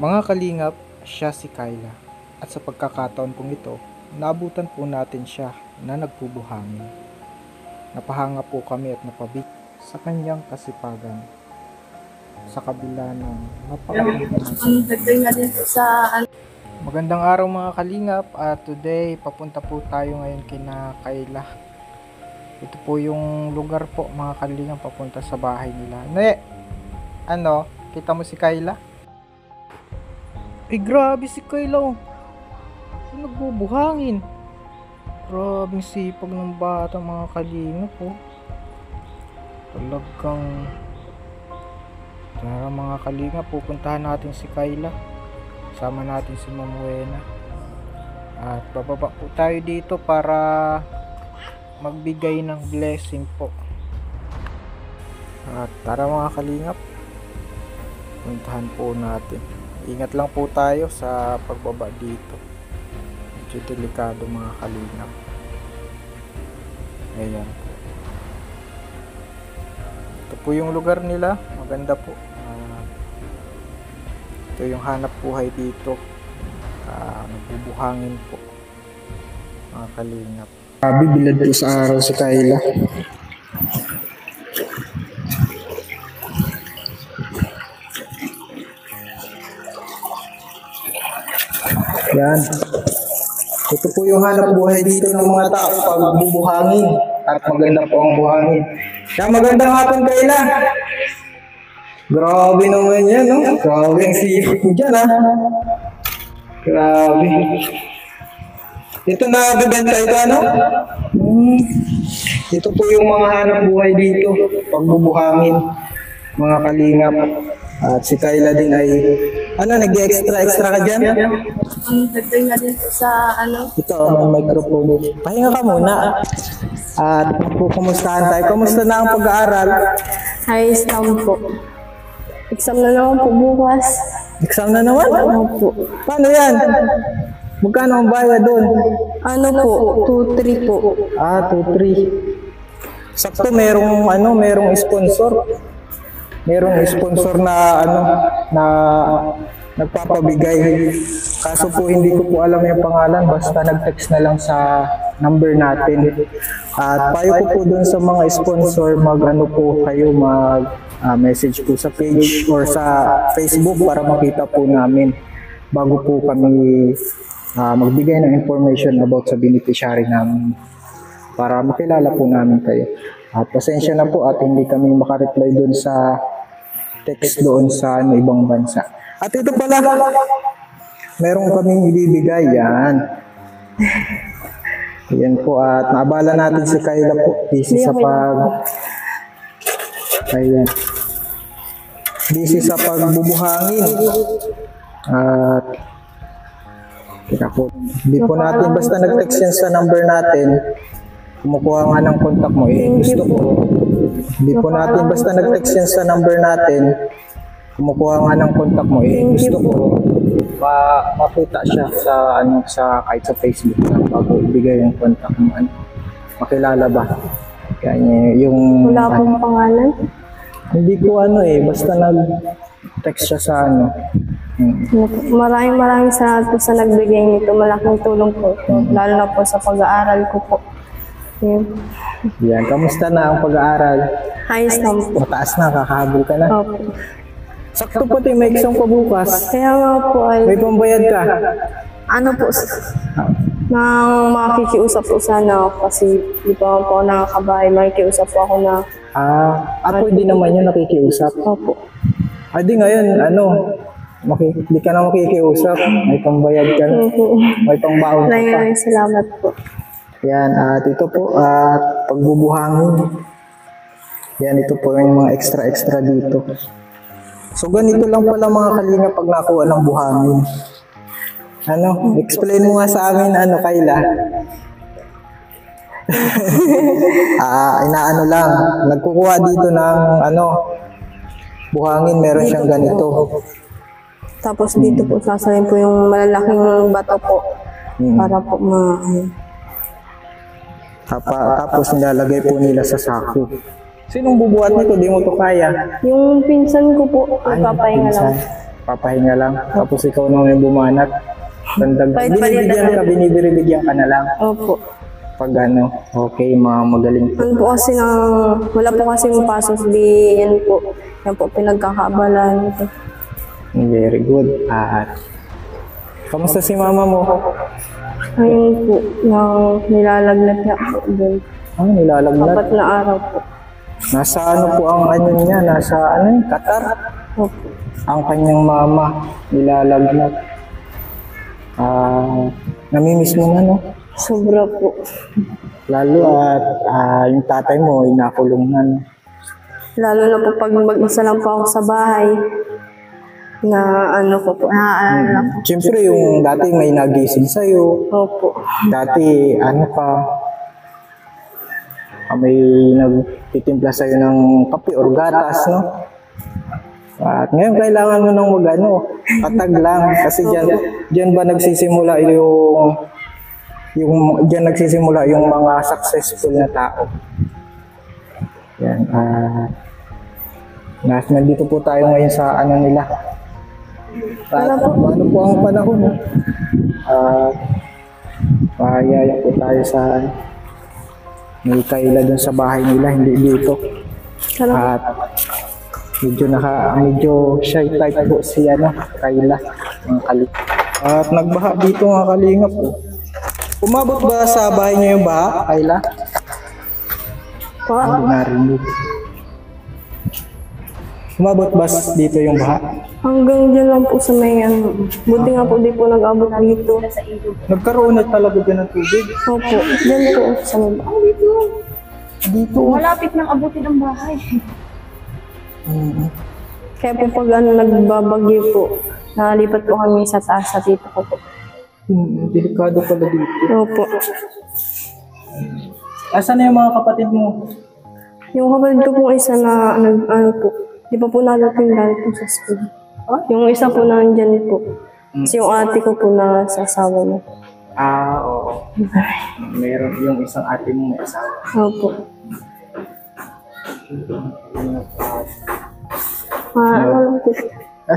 Mga kalingap, siya si Kyla. At sa pagkakataon pong ito, naabutan po natin siya na nagbubuhangin. Napahanga po kami at napabik sa kanyang kasipagan. Sa kabila ng magandang araw mga kalingap, at today papunta po tayo ngayon kina Kyla. Ito po yung lugar po mga kalingap, papunta sa bahay nila. Kita mo si Kyla? Grabe si Kyla, oh. Nagbubuhangin. Grabe sipag ng bata mga kalingap, oh. Talagang tara mga kalingap, pupuntahan natin si Kyla. Sama natin si Mamuena. At bababa po tayo dito para magbigay ng blessing po. At tara mga kalingap, puntahan po natin. Ingat lang po tayo sa pagbaba dito. Medyo delikado mga kalingap. Ayan po. Ito po yung lugar nila. Maganda po. Ito yung hanap buhay dito. Nagbubuhangin po mga kalingap. Bilad po sa araw si Kyla. Yan. Ito po yung hanap buhay dito ng mga tao pag bubuhangin. At maganda po ang buhangin. Kaya magandang hapon, Kyla. Grabe naman yan, no? Grabe ang sipag mo dyan, ha? Grabe. Ito na bibenta ito, ano? Ito po yung mga hanap buhay dito pag bubuhangin, mga kalingap. At si Kyla din ay, nag-extra ka dyan? Nagdagdag nga din sa, Ito, may microphone. Pahinga ka muna. At kumustahan tayo. Kumusta na ang pag-aaral? ayos lang po. Exam na naman po bukas. Exam na naman? Opo. Paano yan? Magkano ang bayad doon? Po? 2-3 po. 2-3. Sakto, merong sponsor. Merong sponsor na nagpapabigay. Kaso po hindi ko po alam yung pangalan, basta nag-text na lang sa number natin. At payo ko po dun sa mga sponsor, message po sa page or sa Facebook para makita po namin bago po kami magbigay ng information about sa beneficiary namin para makilala po namin kayo. At pasensya na po at hindi kami makareply doon sa text doon sa ibang bansa. At ito pala, meron kaming ibibigay yan. Yan po, at naabala natin si Kyla po. Busy sa pagbubuhangin. At hindi po natin basta nag-text yan sa number natin. Kumukuha nga ng contact mo, gusto ko. Hindi po natin basta nag-text yan sa number natin. Kumukuha nga ng contact mo, gusto ko. Makita siya kahit sa Facebook na bago ibigay yung contact mo. Makilala ba? Kaya yung Wala pong pangalan? Hindi ko basta nag-text siya sa Maraming salamat po sa nagbigay nito. Malaking tulong po ito. Lalo na po sa pag-aaral ko po. Yan. Kamusta na ang pag-aaral? Ayos lang po. Mataas na, kakahabol ka na. Opo. Sakto po may exam pa bukas. Kaya nga po ay... May pambayad ka? Nang makikiusap po sana ako kasi di pa po ako nakakabahay. Makikiusap po ako na... Pwede naman yun nakikiusap. Opo. Di ngayon, hindi ka na makikiusap. May pambayad ka na. May pangbaon ka pa. Maraming salamat po. Yan, at ito po, pagbubuhangin. Yan, ito po yung mga extra dito. So, ganito lang pala mga kalinga pag nakuha ng buhangin. Explain mo nga sa amin, Kyla. Nagkukuha dito ng, buhangin, meron siyang ganito. Tapos dito po sasalin po yung malalaking bato po. Para po tapos nilalagay po nila sa sako. Sinong bubuhat nito? Di mo to kaya? Yung pinsan ko po, nagpapahinga lang. papahinga lang. Tapos ikaw na may bumanat. Binibigyan ka na lang. Opo. Pag ano, okay, magaling po. Ano po kasi wala po kasi pasok yan po pinagkakabalan. Very good. At kamusta si mama mo? Ayun po, nilalagnat niya po doon. Nilalagnat? 4 na araw po. Nasa ano po ang ano niya? Nasa Qatar? Opo. Ang kanyang mama, nilalagnat. Namimiss mo na, no? Sobra po. Lalo at yung tatay mo, inakulong na. No? Lalo na po pag mag-isa lang po ako sa bahay. Na ano ko po, naaalala ko. Siyempre yung dati may nagising sa'yo. Opo. Dati ano pa, may nagtitimpla sa'yo ng kape or gatas, no? At ngayon kailangan mo nang patag lang. Kasi dyan ba nagsisimula yung mga successful na tao. Yan. Nandito po tayo ngayon sa nila. Ano po ang panahon? Pahayaya po tayo sa may Kayla dun sa bahay nila, hindi dito. At medyo shy type po si Kayla. At nagbaha dito nga kalingap po. Umabot ba sa bahay niyo yung baha, Kayla? Hindi narinig. Umabot ba dito yung baha? Hanggang dyan lang po sa may buti nga po di po nag-abot dito. Nagkaroon na talaga dyan ng tubig? Opo, dyan po sa may bahay. Dito. Malapit nang abutin ang bahay. Kaya po pag nagbabagyo po, nakalipat po kami sa taas sa tito ko po. Delikado pala dito. Opo. Asan na yung mga kapatid mo? Yung kapatid ko po isa na po, di pa po nadating dahil po sa school. Yung isa po nandyan po. Kasi yung ate ko po na sa asawa mo. Oo. Meron yung isang ate mo may asawa. Opo.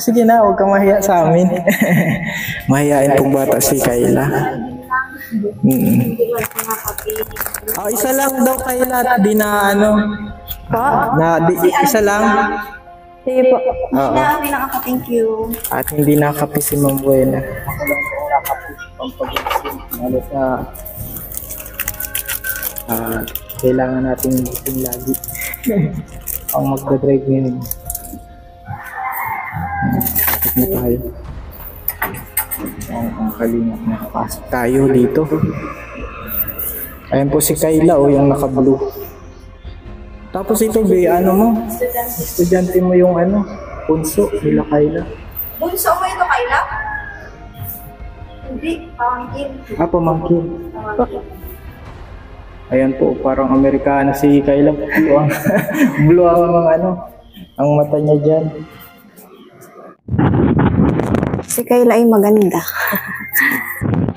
Sige na, huwag kang mahiya sa amin. Mahiyain pong bata si Kayla. Isa lang daw Kayla, di na isa lang. Sige po. Hindi na thank you. At hindi nakapi si Ma'am Buena. Kailangan natin gising lagi. Ang magdadrive ngayon. Tapos na tayo. Ang kalingap na kapasok tayo dito. Ayan po si Kayla, yung naka-blue. Tapos ito, estudyante mo yung punso nila Kayla. Bunso mo ito, Kayla? Hindi, pamangkin. Pamangkin. Ayan po, parang Amerikano si Kayla. Blue ang mata niya dyan. Si Kayla ay maganda.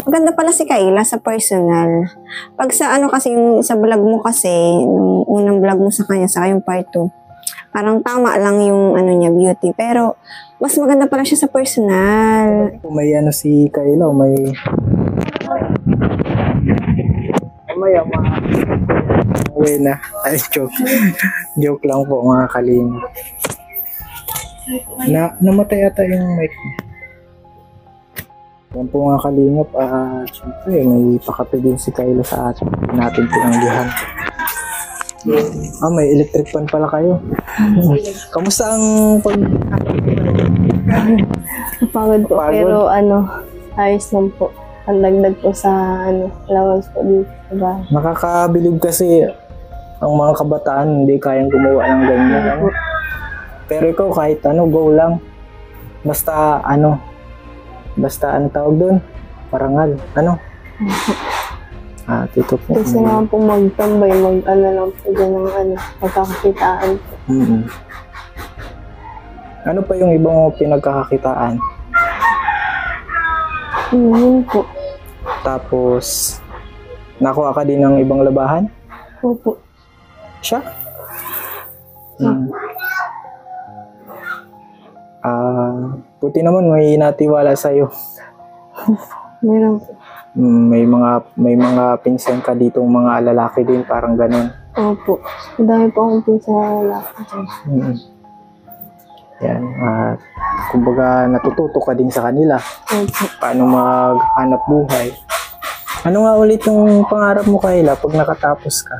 Maganda pala si Kayla sa personal. Pag sa kasi yung sa vlog mo kasi, nung unang vlog mo sa kanya, sa yung part 2, parang tama lang yung niya, beauty. Pero, mas maganda pala siya sa personal. May si Kayla, may Buena. Ay, joke. Joke lang po mga kaling. Namatay ata yung mic. Yan po mga kalingap. Siyempre, may pakape din si Kayla sa atin. Natin pinanggihan. May electric fan pala kayo. Kamusta ang Napagod po. Pero ayos lang po. Ang dagdag po sa allowance po dito sa bahay. Nakakabilib kasi ang mga kabataan hindi kayang gumawa ng ganyan. Pero ikaw kahit go lang. Basta tawag doon? Parangal. Ito po. Kasi naman po magtambay, lang po dyan ng pagkakakitaan. Ano pa yung ibang pinagkakakitaan? Yun po. Tapos, nakuha ka din ng ibang labahan? Opo. Siya? Buti naman may natiwala sa'yo. Meron po. May mga pinsan ka dito, mga lalaki din, parang ganun. Opo. Dahil po akong pinsan na lalaki. Yan. Kumbaga, natututo ka din sa kanila. Opo. Paano maghanap buhay. Ano nga ulit yung pangarap mo, Kayla, pag nakatapos ka?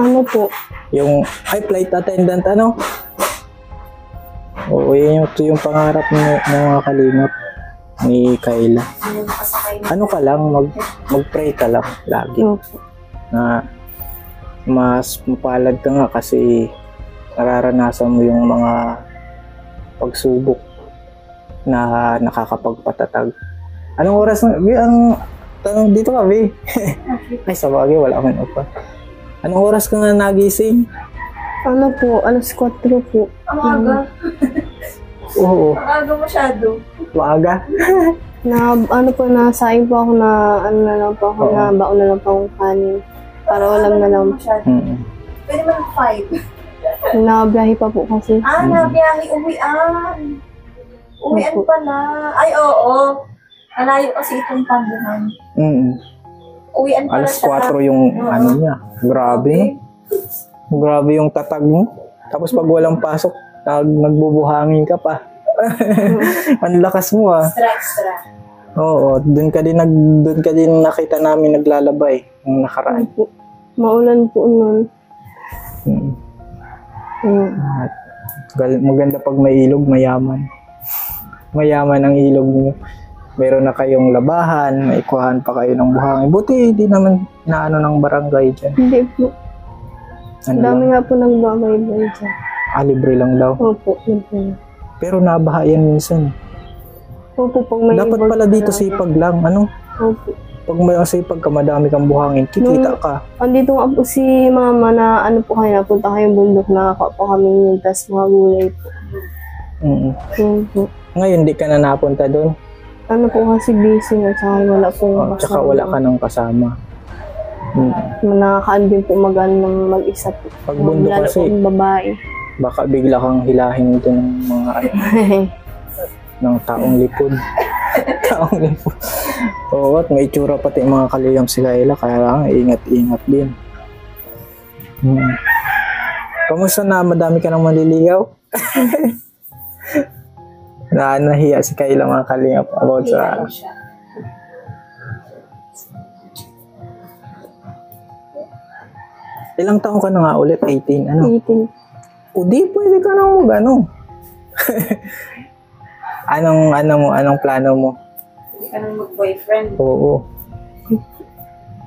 Ano po? Yung flight attendant, ano? Oo, yun yung pangarap ng mga kalingap ni Kayla. Ano ka lang, mag-pray ka lang lagi. Opo. Na mas mapalad ka nga kasi nararanasan mo yung mga pagsubok na nakakapagpatatag. Anong oras na? Ang tanong dito ka, Bi. Ay, sa bagay, wala man pa. Anong oras ka nga nagising? Ano po? 4:00 po. Ang aga. Oo. Ang aga masyado. Maaga. Nasaing po ako na, na lang po ako, na baon na lang po akong kanin. Para ulam na lang. Masyado. Pwede man 5. Nabiyahe pa po kasi. Nabiyahe. Uwian. Uwian pala. Ay, oo. Malayo kasi itong tambuhan. Uwian pala Alas 4 yung ano niya. Grabe. Grabe yung tatag mo. Tapos pag walang pasok, nagbubuhangin ka pa. Ang lakas mo ah. Extra. Oo, doon ka din nakita namin naglalabay nung nakaraan. Po. Maulan po nun. At maganda pag may ilog, mayaman. Mayaman ang ilog niyo. Meron na kayong labahan, may kuhaan pa kayo ng buhangin. Buti hindi naman naano ng barangay dyan. Hindi po. Ano Dami lang? nga po nagbabay-bay dyan. Libre lang daw. Opo, libre. Pero nabaha yan minsan. Opo, pag may Dapat ibang pala dito talaga. sipag lang. Ano? Opo. Pag may sipag ka, madami kang buhangin, kikita ka. Andito nga po si mama na po kayo, napunta kayong bundok, nakakuha po kami yung tas mga gulay po. Yun po. Ngayon, di ka na napunta doon. Ano po kasi busy na, tsaka wala po Tsaka wala ka nang kasama. Nakakaan din po ng mag-isa po. Pag bundok Lalo kasi, po yung babae. baka bigla kang hilahin doon ng mga ng taong lipod. Taong lipod. Oo, at may itsura pati mga kaliyam si Kayla, kaya lang ingat-ingat din. Kamusta na? Madami ka nang manliligaw? Nahiya si Kayla mga kalingap about sa... Ilang taon ka na nga ulit? 18? Ano? 18. O di, pwede ka na mag-ano. Anong plano mo? Hindi ka nang mag-boyfriend. Oo.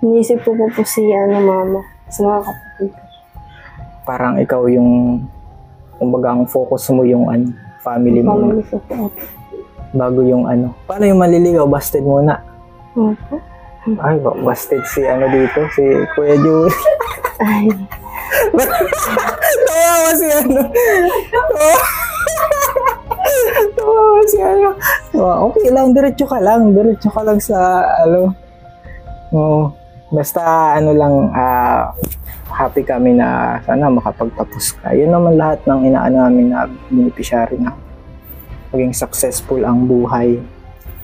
Iniisip ko po si mama sa mga kapatid ko. Parang ikaw yung, kumbaga ang focus mo yung family mo. Family ko po. Bago yung Paano yung maliligaw? Busted muna. Opo. Ay, busted si dito, si Kuya Julie. Ay. Tawa si Tawa si okay lang, diretso ka lang sa basta lang, happy kami na sana makapagtapos ka. Yun naman lahat ng inaano namin na beneficiary na maging successful ang buhay.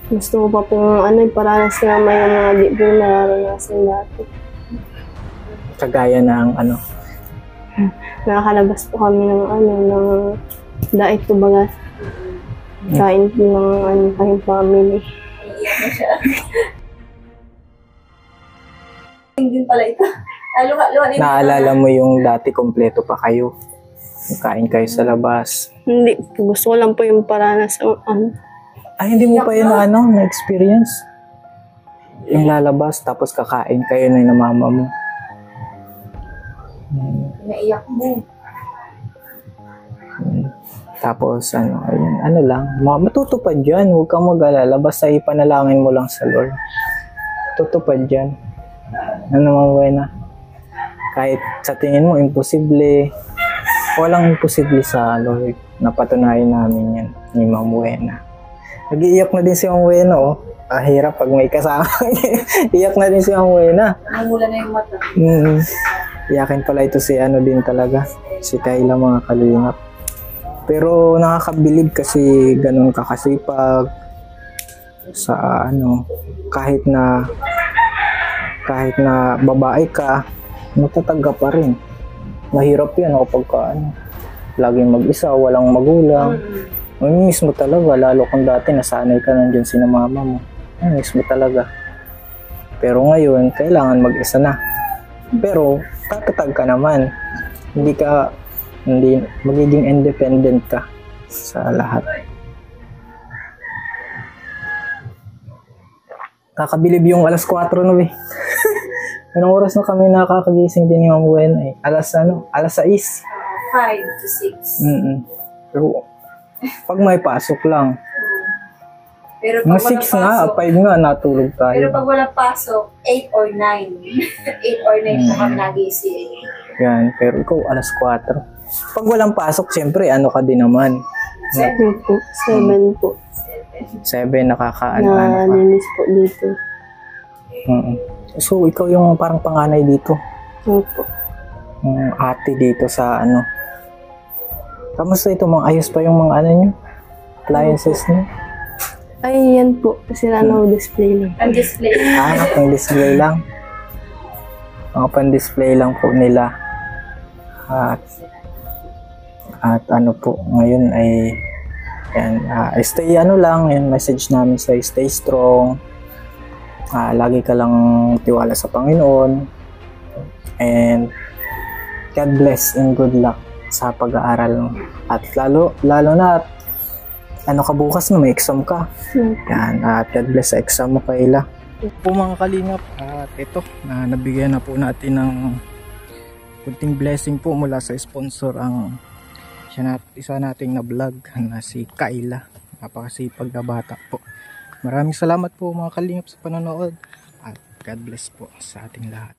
Gusto ko pa pong paranas na may mga di po nararanasan dati. Kagaya ng Nakakalabas po kami ng ng dait ko baga. Kain po ng kayong family. Iiyak na siya. Hindi pala ito. Naalala mo yung dati kompleto pa kayo? Kain kayo sa labas. Hindi po. Gusto ko lang po yung paranas Ay, hindi mo pa yun na-experience? Yung lalabas, tapos kakain kayo na yung mama mo. Naiyak mo. Tapos, ayun, lang, matutupad dyan. Huwag kang mag-alala. Basta ipanalangin mo lang sa Lord. Tutupad dyan. Buena. Kahit sa tingin mo, imposible. Walang imposible sa Lord. Napatunayan namin yan ni Ma'am Buena. Nag-iiyak na din si Ma'am Buena, oh. Hirap pag may kasama. Iyak na din si Ma'am Buena. Namula na yung mata. Iyakin pala ito si din talaga. Si Kayla mga kalingap. Pero nakakabilib kasi ganun ka kasipag sa ano, kahit na babae ka, matatagga pa rin. Mahirap yan kapag ka, ano, laging mag-isa, walang magulang. Mamimiss mo talaga, lalo kung dati nasanay ka nandiyan sina mama mo. Mamimiss mo talaga. Pero ngayon, kailangan mag-isa na. Pero tatatag ka naman. Hindi magiging independent ka sa lahat. Kakabilib yung alas 4 na Anong oras na kami nakakagising din yung buwan eh? Alas 6. 5 to 6. Pero pag may pasok lang. Pero Mga pag 6 nga, 5 nga natulog tayo. Pero pag walang pasok, 8 or 9. 8 or 9 po kami nagising. Yan, pero ikaw alas 4. Pag walang pasok, siyempre ano ka din naman. 7 po. 7 po. 7 nakakaano ka. Naninis po dito. So, ikaw yung parang panganay dito. Opo. Ate dito sa ano. Kamusta ito? Mga ayos pa yung mga ano nyo? Appliances nyo? Ay, yan po. Kasi display lang. Ang display. Pang display lang. Mga pan-display lang po nila. At ano po, ngayon ay yan, stay ano lang, yung message namin sa stay strong. Lagi ka lang tiwala sa Panginoon. And God bless and good luck sa pag-aaral. At lalo na ano ka bukas na may exam ka. Yan, at God bless sa exam mo, Kayla. Po mga kalingap, at ito, nabigyan na po natin ng kunting blessing po mula sa sponsor ang isa nating na vlog na si Kayla. Napakasipag na bata po. Maraming salamat po mga kalingap sa panonood at God bless po sa ating lahat.